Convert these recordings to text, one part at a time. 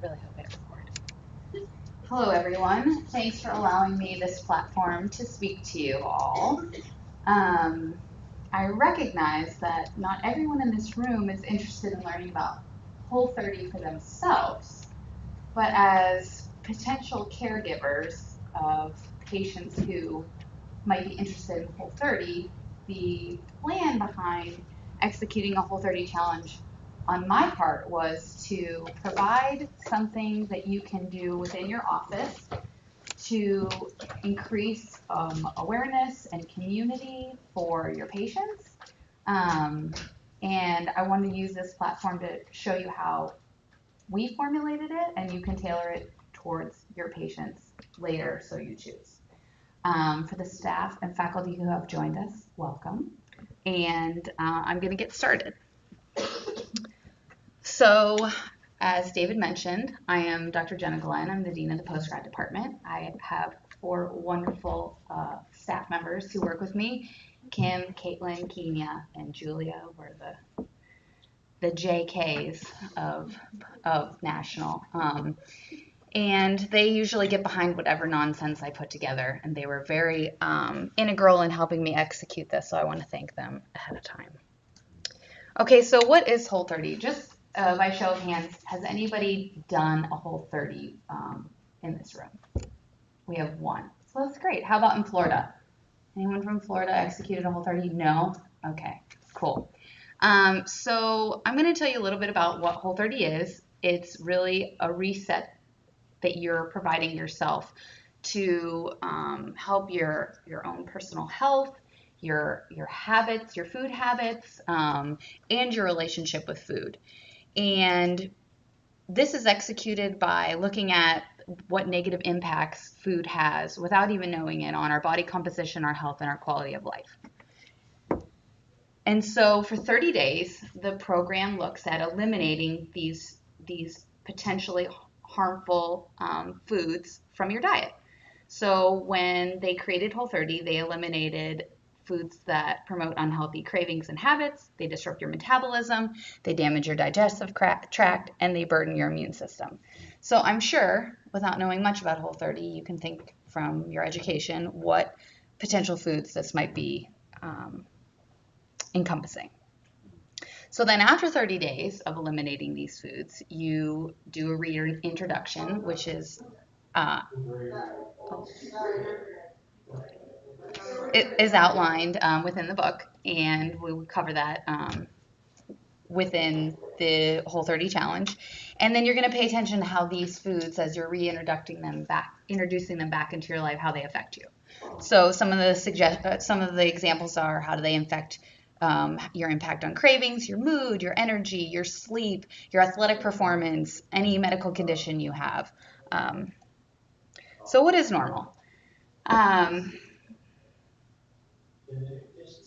really hope I record. Hello, everyone. Thanks for allowing me this platform to speak to you all. I recognize that not everyone in this room is interested in learning about Whole30 for themselves, but as potential caregivers of patients who might be interested in Whole30, the plan behind executing a Whole30 challenge on my part was to provide something that you can do within your office to increase awareness and community for your patients. And I want to use this platform to show you how we formulated it, and you can tailor it towards your patients later, so you choose. For the staff and faculty who have joined us, welcome. And I'm going to get started. So, as David mentioned, I am Dr. Jenna Glenn. I'm the Dean of the Postgrad Department. I have 4 wonderful staff members who work with me. Kim, Caitlin, Kenya, and Julia were the JKs of National. And they usually get behind whatever nonsense I put together, and they were very integral in helping me execute this, so I want to thank them ahead of time. Okay, so what is Whole30? Just by show of hands, has anybody done a Whole30 in this room? We have 1. So that's great. How about in Florida? Anyone from Florida executed a Whole30? No? Okay, cool. So I'm going to tell you a little bit about what Whole30 is. It's really a reset that you're providing yourself to help your own personal health, your habits, your food habits, and your relationship with food. And this is executed by looking at what negative impacts food has without even knowing it on our body composition, our health, and our quality of life. And so for 30 days, the program looks at eliminating these potentially harmful foods from your diet. So when they created Whole30, they eliminated foods that promote unhealthy cravings and habits, they disrupt your metabolism, they damage your digestive tract, and they burden your immune system. So I'm sure, without knowing much about Whole30, you can think from your education what potential foods this might be encompassing. So then after 30 days of eliminating these foods, you do a reintroduction, which is it is outlined within the book, and we will cover that within the Whole30 challenge. And then you're going to pay attention to how these foods, as you're introducing them back into your life, how they affect you. So some of the examples are, how do they affect your impact on cravings, your mood, your energy, your sleep, your athletic performance, any medical condition you have. So what is normal? And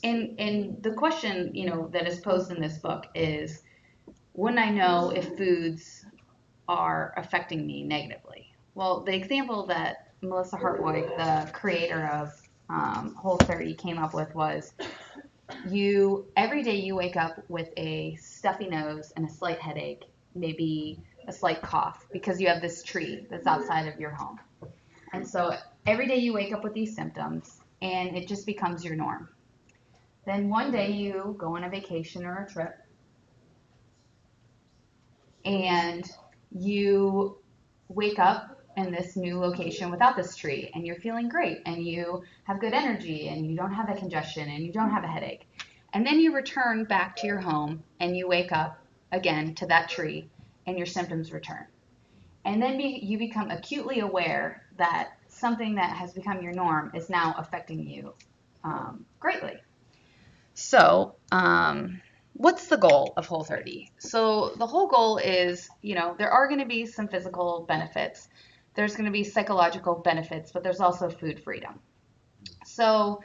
the question, that is posed in this book is, wouldn't I know if foods are affecting me negatively? Well, the example that Melissa Hartwig, the creator of Whole30, came up with was, every day you wake up with a stuffy nose and a slight headache, maybe a slight cough, because you have this tree that's outside of your home. And so every day you wake up with these symptoms, and it just becomes your norm. Then one day you go on a vacation or a trip, and you wake up in this new location without this tree, and you're feeling great, and you have good energy, and you don't have that congestion, and you don't have a headache. And then you return back to your home, and you wake up again to that tree, and your symptoms return. And then you become acutely aware that something that has become your norm is now affecting you greatly. So, what's the goal of Whole30? So the whole goal is, there are going to be some physical benefits. There's going to be psychological benefits, but there's also food freedom. So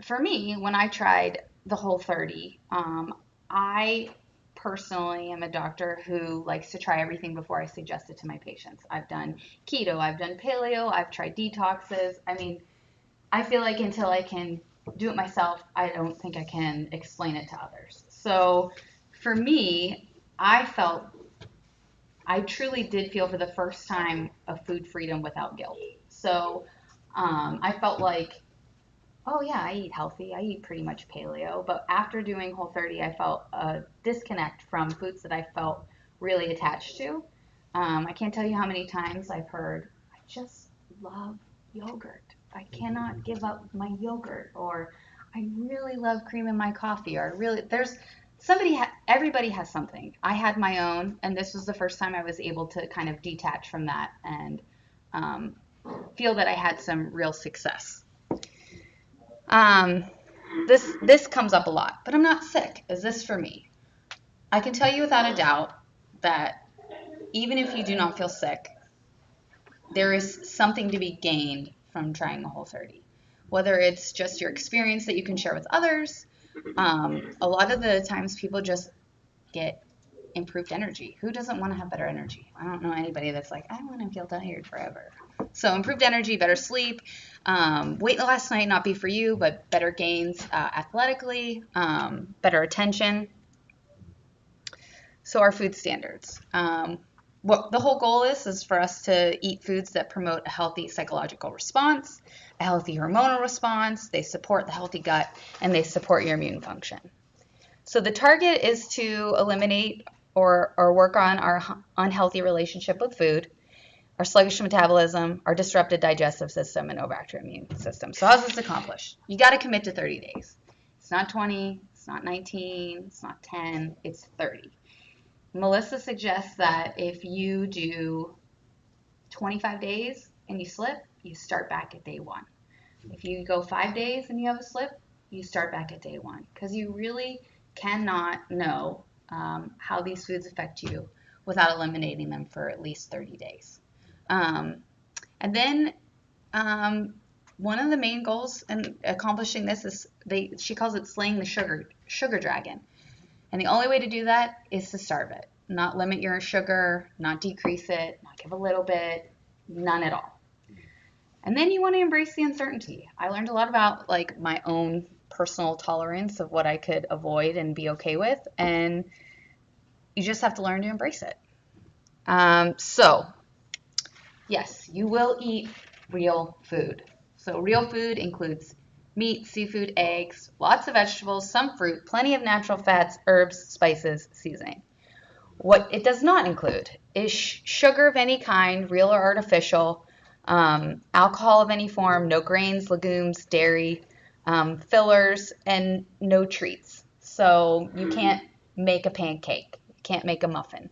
for me, when I tried the Whole30, I personally am a doctor who likes to try everything before I suggest it to my patients. I've done keto, I've done paleo, I've tried detoxes. I feel like until I can do it myself, I don't think I can explain it to others. So for me, I felt I truly did feel for the first time of food freedom without guilt. So I felt like, oh yeah, I eat healthy. I eat pretty much paleo. But after doing Whole30, I felt a disconnect from foods that I felt really attached to. I can't tell you how many times I've heard, I just love yogurt. I cannot give up my yogurt. Or I really love cream in my coffee. Or really, everybody has something. I had my own, and this was the first time I was able to kind of detach from that and um, feel that I had some real success. Um, this comes up a lot, but I'm not sick. Is this for me? I can tell you without a doubt that even if you do not feel sick, there is something to be gained from trying a Whole30. Whether it's just your experience that you can share with others, a lot of the times people just get improved energy. Who doesn't want to have better energy? I don't know anybody that's like, I want to feel tired forever. So improved energy, better sleep, wait the last night not be for you, but better gains athletically, better attention. So our food standards. What the whole goal is for us to eat foods that promote a healthy psychological response, a healthy hormonal response, they support the healthy gut, and they support your immune function. So the target is to eliminate or work on our unhealthy relationship with food, our sluggish metabolism, our disrupted digestive system, and overactive immune system. So how's this accomplished? You got to commit to 30 days. It's not 20, it's not 19, it's not 10, it's 30. Melissa suggests that if you do 25 days and you slip, you start back at day one. If you go 5 days and you have a slip, you start back at day one, because you really cannot know how these foods affect you without eliminating them for at least 30 days. And then one of the main goals in accomplishing this is she calls it slaying the sugar dragon. And the only way to do that is to starve it, not limit your sugar, not decrease it, not give a little bit, none at all. And then you want to embrace the uncertainty. I learned a lot about like my own personal tolerance of what I could avoid and be okay with, and you just have to learn to embrace it. So yes, you will eat real food. So real food includes meat, seafood, eggs, lots of vegetables, some fruit, plenty of natural fats, herbs, spices, seasoning. What it does not include is sugar of any kind, real or artificial, alcohol of any form, no grains, legumes, dairy, fillers, and no treats. So you can't make a pancake, you can't make a muffin.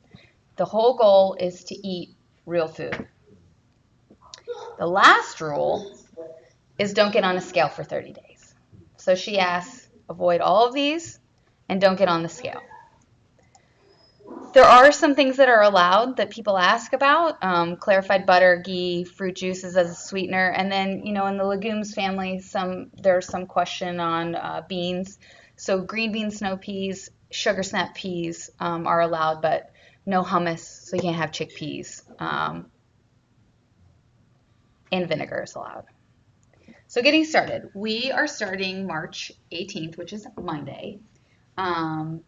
The whole goal is to eat real food. The last rule is don't get on a scale for 30 days. So she asks, avoid all of these and don't get on the scale. There are some things that are allowed that people ask about, clarified butter, ghee, fruit juices as a sweetener, and then, you know, in the legumes family, there's some question on beans. So green beans, snow peas, sugar snap peas are allowed, but no hummus, so you can't have chickpeas, and vinegar is allowed. So getting started, we are starting March 18th, which is Monday.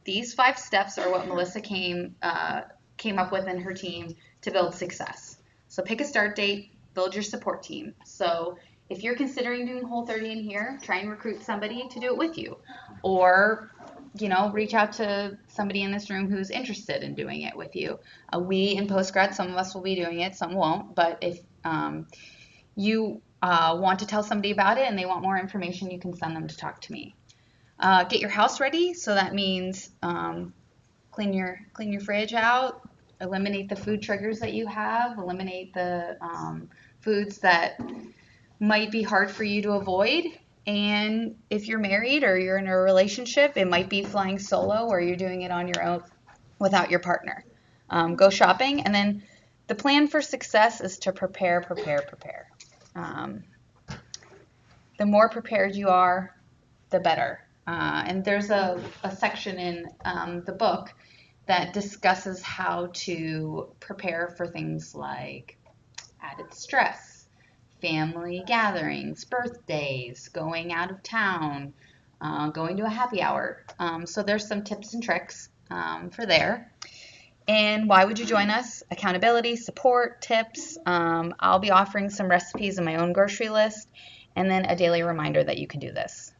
These 5 steps are what Melissa came up with in her team to build success. So pick a start date, build your support team. So if you're considering doing Whole30 in here, try and recruit somebody to do it with you. Or, you know, reach out to somebody in this room who's interested in doing it with you. We in Postgrad, some of us will be doing it, some won't. But if you want to tell somebody about it and they want more information, you can send them to talk to me. Get your house ready, so that means clean your fridge out, eliminate the food triggers that you have, eliminate the foods that might be hard for you to avoid. And if you're married or you're in a relationship, it might be flying solo or you're doing it on your own without your partner. Go shopping, and then the plan for success is to prepare. The more prepared you are, the better. And there's a section in the book that discusses how to prepare for things like added stress, family gatherings, birthdays, going out of town, going to a happy hour. So there's some tips and tricks for there. And why would you join us? Accountability, support, tips. I'll be offering some recipes in my own grocery list, and then a daily reminder that you can do this.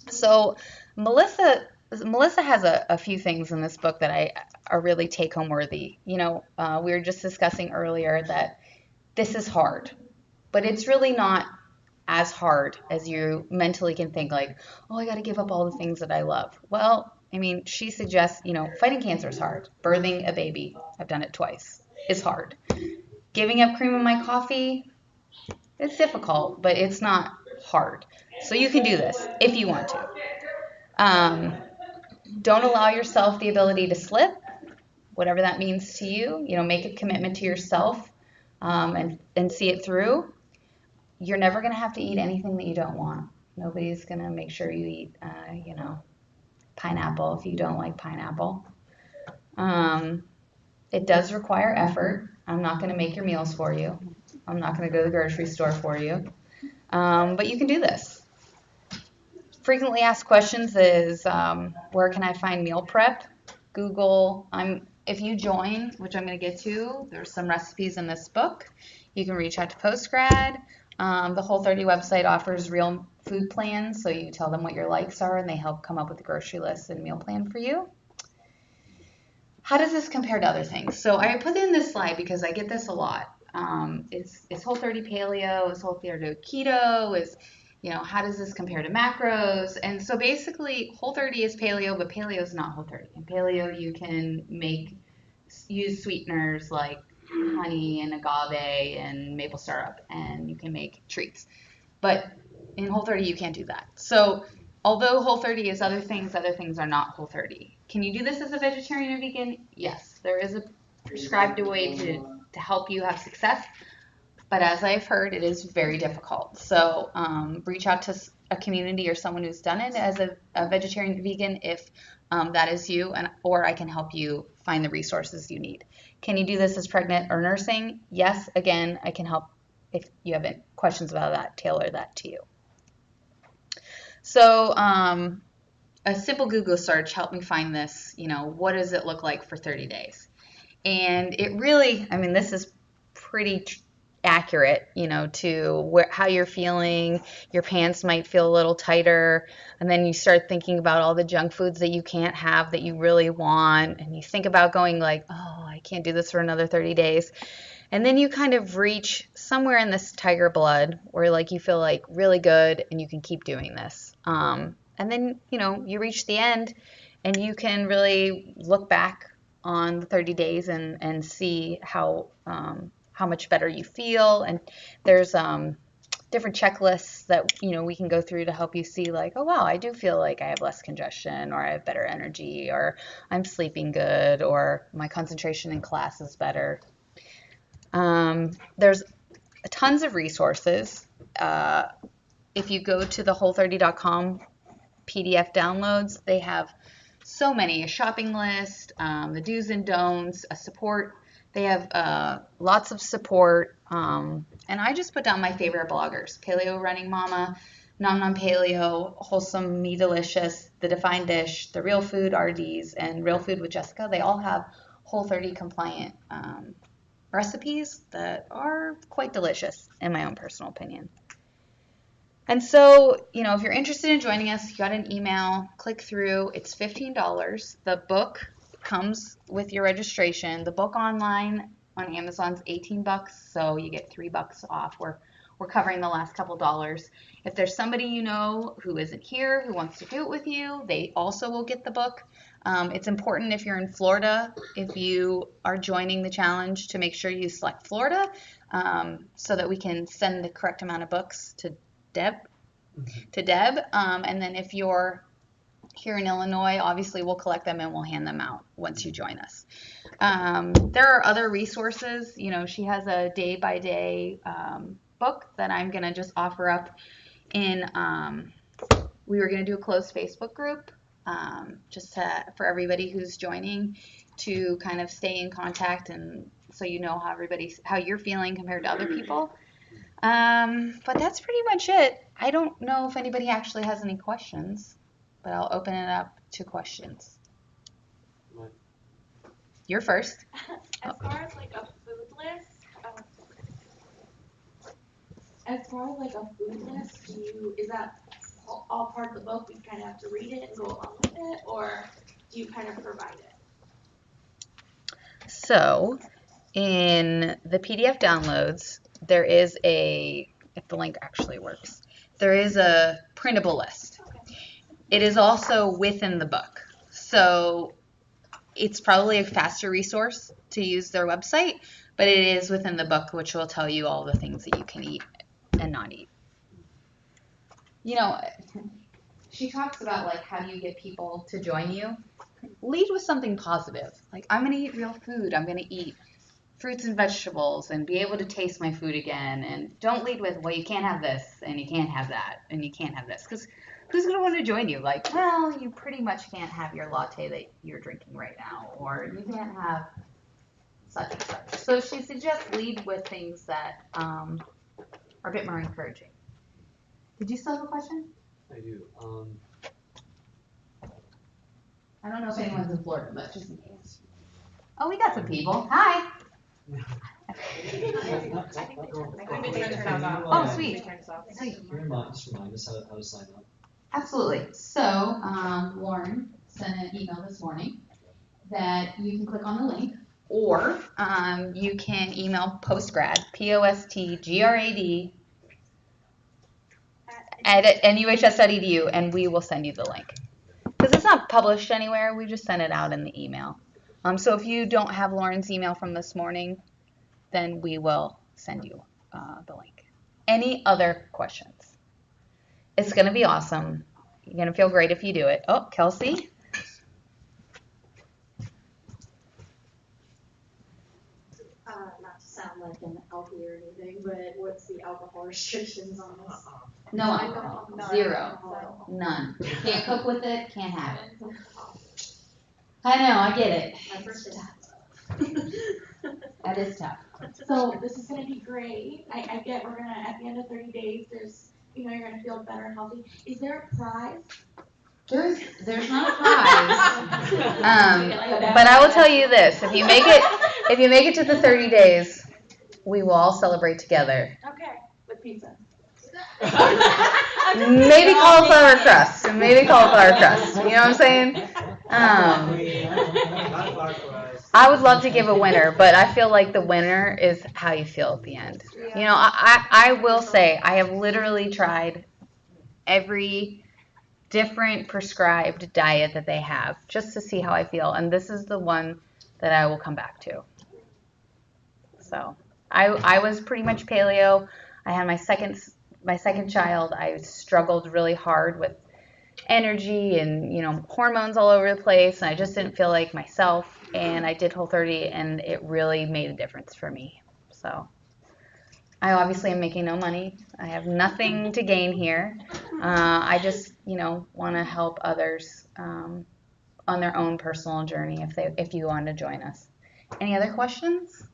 So Melissa has a few things in this book that are really take home worthy. We were just discussing earlier that this is hard, but it's really not as hard as you mentally can think, like, oh, I got to give up all the things that I love. Well, I mean, she suggests, fighting cancer is hard. Birthing a baby, I've done it twice, is hard. Giving up cream in my coffee, it's difficult, but it's not hard. So you can do this if you want to. Don't allow yourself the ability to slip, whatever that means to you. Make a commitment to yourself, and see it through. You're never going to have to eat anything that you don't want. Nobody's going to make sure you eat, pineapple if you don't like pineapple. It does require effort. I'm not going to make your meals for you. I'm not going to go to the grocery store for you. But you can do this. Frequently asked questions is, where can I find meal prep? Google. If you join, which I'm going to get to, there's some recipes in this book. You can reach out to Postgrad. The Whole30 website offers real food plans, so you tell them what your likes are, and they help come up with a grocery list and meal plan for you. How does this compare to other things? So I put in this slide because I get this a lot. Is Whole30 paleo? Is Whole30 keto? How does this compare to macros? And so basically, Whole30 is paleo, but paleo is not Whole30. In paleo, you can use sweeteners like honey and agave and maple syrup, and you can make treats. But in Whole30, you can't do that. So although Whole30 is other things are not Whole30. Can you do this as a vegetarian or vegan? Yes, there is a prescribed way to help you have success. But as I've heard, it is very difficult. So reach out to a community or someone who's done it as a vegetarian vegan if that is you, or I can help you find the resources you need. Can you do this as pregnant or nursing? Yes, again, I can help if you have any questions about that, tailor that to you. So a simple Google search helped me find this, what does it look like for 30 days? And it really, this is pretty accurate, to how you're feeling. Your pants might feel a little tighter, and then you start thinking about all the junk foods that you can't have that you really want, and you think about going like, oh, I can't do this for another 30 days. And then you kind of reach somewhere in this tiger blood where like you feel like really good and you can keep doing this. And then, you reach the end and you can really look back on the 30 days and see how much better you feel. And there's different checklists that, we can go through to help you see like, oh, wow, I do feel like I have less congestion, or I have better energy, or I'm sleeping good, or my concentration in class is better. There's tons of resources. If you go to the whole30.com PDF downloads, they have so many, a shopping list, the do's and don'ts, a support. They have lots of support. And I just put down my favorite bloggers: Paleo Running Mama, Nom Nom Paleo, Wholesome Me Delicious, The Defined Dish, The Real Food RDs, and Real Food with Jessica. They all have Whole30 compliant recipes that are quite delicious, in my own personal opinion. And so, if you're interested in joining us, you got an email, click through. It's $15. The book comes with your registration. The book online on Amazon's $18, so you get $3 off. We're covering the last couple dollars. If there's somebody who isn't here, who wants to do it with you, they also will get the book. It's important if you're in Florida, if you are joining the challenge, to make sure you select Florida, so that we can send the correct amount of books to Deb. And then if you're here in Illinois, obviously we'll collect them and we'll hand them out once you join us. There are other resources. She has a day-by-day book that I'm going to just offer up in, we were going to do a closed Facebook group, just for everybody who's joining to kind of stay in contact, and so how you're feeling compared to other people. But that's pretty much it. I don't know if anybody actually has any questions, but I'll open it up to questions. You're first. As far as like a food list, is that all part of the book? We kind of have to read it and go along with it, or do you kind of provide it? So in the PDF downloads, there is if the link actually works, there is a printable list. Okay. It is also within the book. So it's probably a faster resource to use their website, but it is within the book, which will tell you all the things that you can eat and not eat. You know, she talks about like how do you get people to join you. Lead with something positive. Like, I'm going to eat real food. I'm going to eat fruits and vegetables and be able to taste my food again. And don't lead with, well, you can't have this and you can't have that and you can't have this. Because who's going to want to join you? Like, well, you pretty much can't have your latte that you're drinking right now, or you can't have such and such. So she suggests lead with things that are a bit more encouraging. Did you still have a question? I do. I don't know if anyone's in Florida, but just in case. Oh, we got some people. Hi. Oh, sweet. Can you remind us how to sign up? Absolutely. So, Lauren sent an email this morning that you can click on the link, or you can email Postgrad, Postgrad, at NUHS.edu, and we will send you the link. Because it's not published anywhere, we just sent it out in the email. So if you don't have Lauren's email from this morning, then we will send you the link. Any other questions? It's going to be awesome. You're going to feel great if you do it. Oh, Kelsey? Not to sound like an LP or anything, but what's the alcohol restrictions on this? No alcohol. Zero. None. Can't cook with it, can't have it. I know, I get it. My first is That is tough. So this is gonna be great. I get we're gonna, at the end of 30 days, you're gonna feel better and healthy. Is there a prize? There's not a prize. But I will tell you this: if you make it to the 30 days, we will all celebrate together. Okay, with pizza. Maybe cauliflower crust. You know what I'm saying? I would love to give a winner, but I feel like the winner is how you feel at the end. You know, I will say I have literally tried every different prescribed diet that they have just to see how I feel, and this is the one that I will come back to. So I was pretty much paleo. I had my second child. I struggled really hard with energy and hormones all over the place, and I just didn't feel like myself. And I did Whole30, and it really made a difference for me. So I obviously am making no money. I have nothing to gain here. I just want to help others on their own personal journey if you want to join us. Any other questions?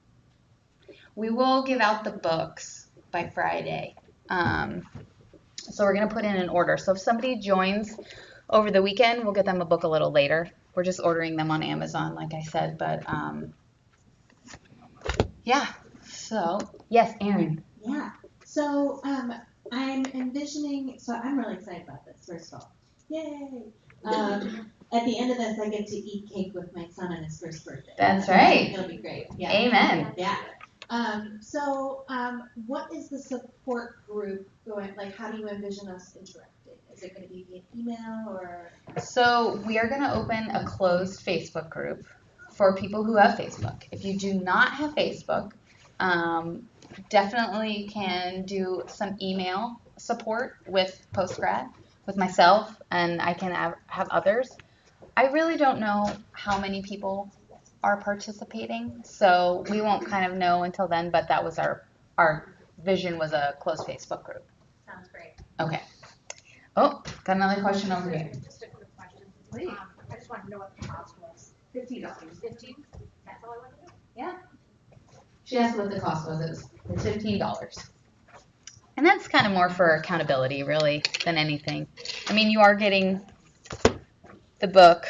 We will give out the books by Friday. So we're going to put in an order. So if somebody joins over the weekend, we'll get them a book a little later. We're just ordering them on Amazon, like I said. But yeah. So yes, Erin. Yeah. So I'm envisioning. So I'm really excited about this. First of all, yay! At the end of this, I get to eat cake with my son on his first birthday. That's right. It'll be great. Yeah. Amen. Yeah. What is the support group going? Like, how do you envision us interacting? Is it going to be via email or? So we are going to open a closed Facebook group for people who have Facebook. If you do not have Facebook, definitely can do some email support with Postgrad, with myself, and I can have others. I really don't know how many people are participating, so we won't kind of know until then, but that was our vision, was a closed Facebook group. Sounds great. Okay. Oh, got another question over here. Just a quick question. Please. I just wanted to know what the cost was. $15. 15? That's all I wanted to know. Yeah. She asked what the cost was. It's $15. And that's kind of more for accountability, really, than anything. I mean, you are getting the book,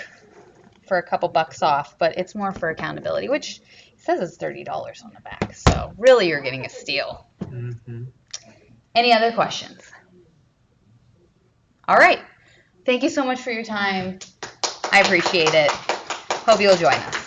for a couple bucks off, but it's more for accountability, which says it's $30 on the back. So really you're getting a steal. Mm-hmm. Any other questions? All right. Thank you so much for your time. I appreciate it. Hope you'll join us.